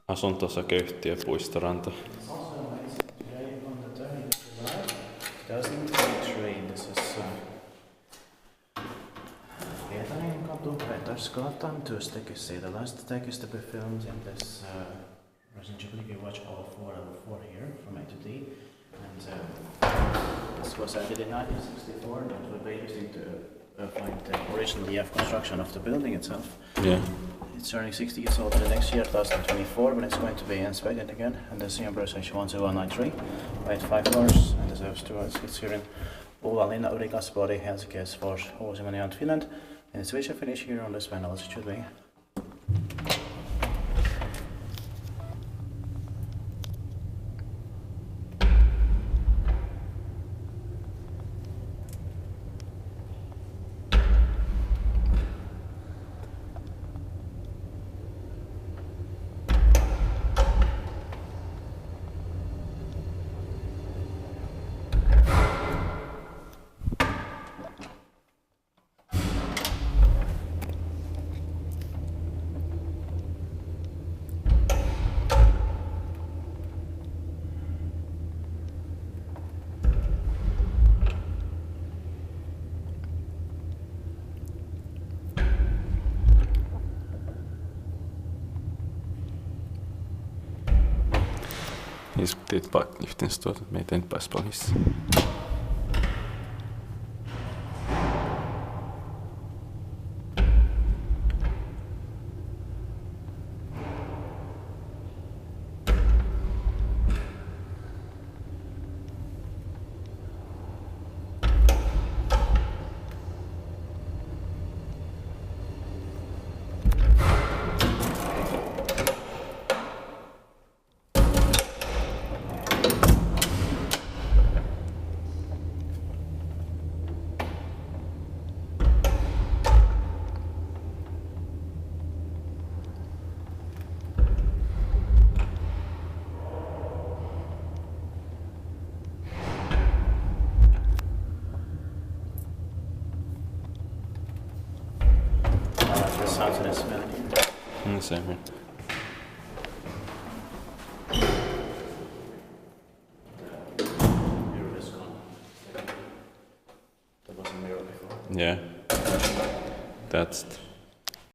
Asunto-osakeyhtiö Puistoranta. Today on the 30th of July 2023. This is Pietarinkatu, Vetersgatan. Two stick is the last take is to be filmed in this residential. You watch all four here from A to D. And this was added in 1964 and it will be used to find the original EF construction of the building itself. Yeah. It's turning 60 years old in the next year, 2024, when it's going to be inspected again. And the number is 12193, 5 floors, and this has two. It's here in Puuvalinna, Yrikasvuori, Helsinki, for Uusimaa and Finland. And it's visual finish here on this panel as it should be. Jag diskuterade ett backgiften stått att mig inte bara spångis. Sounds and smelling. Same here. Mirror is gone. There was a mirror before. Yeah. That's